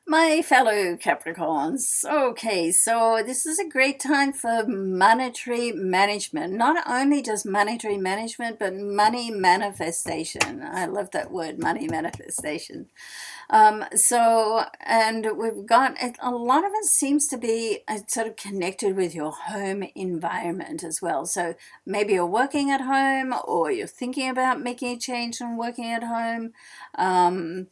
My fellow Capricorns, okay, so this is a great time for monetary management. Not only just monetary management, but money manifestation. I love that word, money manifestation. And we've got a lot of it seems to be sort of connected with your home environment as well. So maybe you're working at home or you're thinking about making a change and working at home. Um,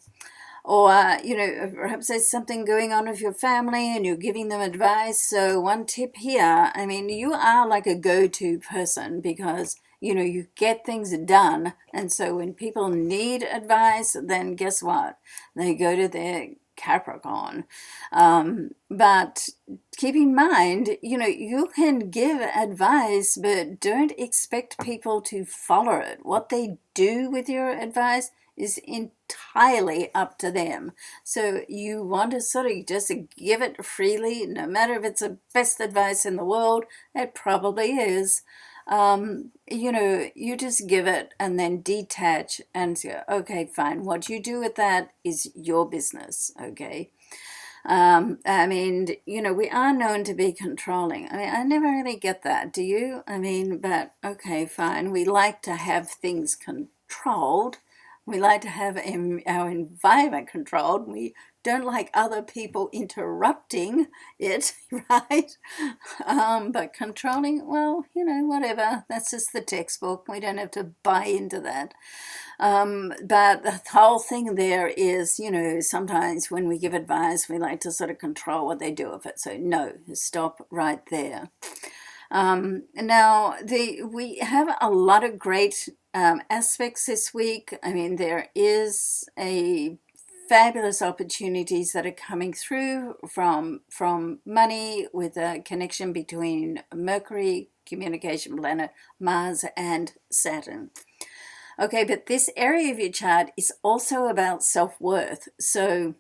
or perhaps there's something going on with your family and you're giving them advice. So one tip here, I mean, you are like a go-to person because you get things done. And so when people need advice, then guess what, they go to their Capricorn. But keep in mind, you can give advice, but don't expect people to follow it. What they do with your advice is entirely up to them. So you want to sort of just give it freely, no matter if it's the best advice in the world. It probably is. You just give it and then detach and say, okay, fine. What you do with that is your business, okay? I mean, we are known to be controlling. I mean, I never really get that. Do you? I mean, but okay, fine. We like to have things controlled. We like to have our environment controlled. We don't like other people interrupting it, right? But controlling, well, whatever. That's just the textbook. We don't have to buy into that. But the whole thing there is, sometimes when we give advice, we like to sort of control what they do with it. So no, stop right there. Now, we have a lot of great aspects this week. I mean, there is a fabulous opportunities that are coming through from money with a connection between Mercury, communication planet, Mars, and Saturn. Okay, but this area of your chart is also about self-worth. So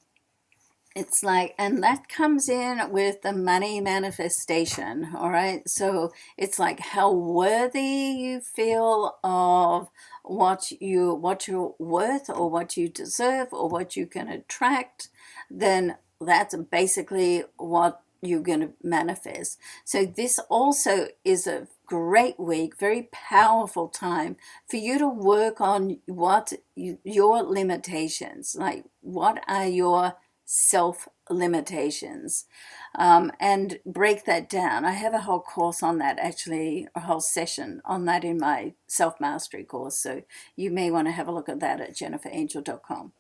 it's like, and that comes in with the money manifestation, all right? So it's like how worthy you feel of what you're worth or what you deserve or what you can attract, then that's basically what you're going to manifest. So this also is a great week, very powerful time for you to work on your limitations, like what are your self limitations, and break that down. I have a whole course on that, actually, a whole session on that in my self mastery course. So you may want to have a look at that at jenniferangel.com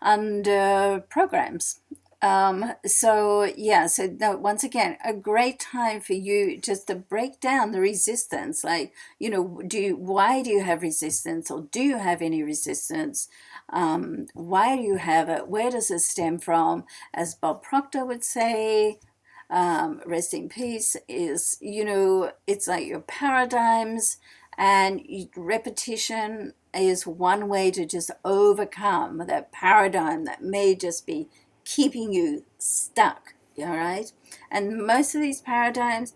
under programs. So no, once again, a great time for you just to break down the resistance. Like, why do you have resistance, or do you have any resistance? Why do you have it? Where does it stem from? As Bob Proctor would say, rest in peace, is, it's like your paradigms, and repetition is one way to just overcome that paradigm that may just be keeping you stuck. All right. And most of these paradigms,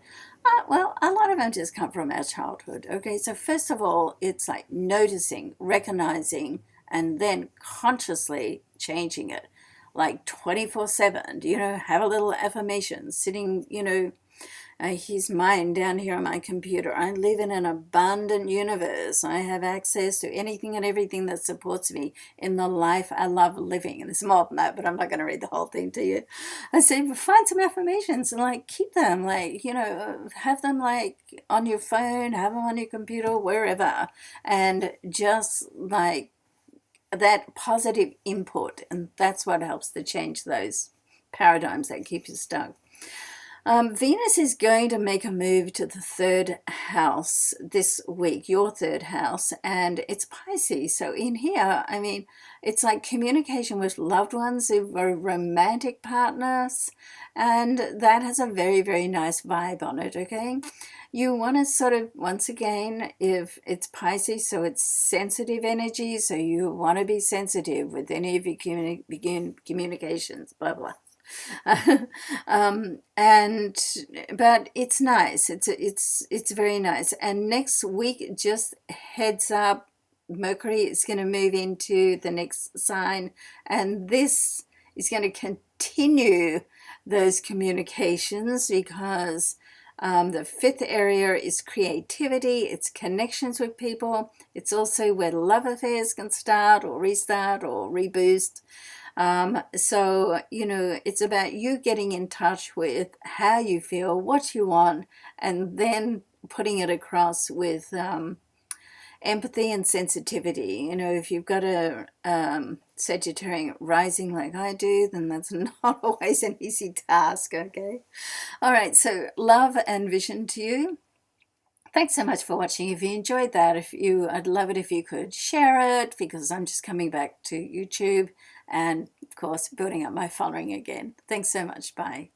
well, a lot of them just come from our childhood. Okay. So, first of all, it's like noticing, recognizing, and then consciously changing it, like 24/7. Have a little affirmation sitting, here's mine down here on my computer. I live in an abundant universe. I have access to anything and everything that supports me in the life I love living. And there's more than that, but I'm not going to read the whole thing to you. I say, find some affirmations and like keep them, like, have them like on your phone, have them on your computer, wherever. And just like that positive input. And that's what helps to change those paradigms that keep you stuck. Venus is going to make a move to the third house this week, your third house, and it's Pisces. So in here, I mean, it's like communication with loved ones, romantic partners, and that has a very, very nice vibe on it, okay? You want to sort of, once again, if it's Pisces, so it's sensitive energy, so you want to be sensitive with any of your communications, blah, blah. And but it's nice. It's very nice. And next week, just heads up, Mercury is going to move into the next sign, and this is going to continue those communications, because the fifth area is creativity, it's connections with people, it's also where love affairs can start or restart or reboost. So, it's about you getting in touch with how you feel, what you want, and then putting it across with empathy and sensitivity. If you've got a Sagittarian rising like I do, then that's not always an easy task, okay? All right, so love and vision to you. Thanks so much for watching. If you enjoyed that, I'd love it if you could share it, because I'm just coming back to YouTube and, of course, building up my following again. Thanks so much. Bye.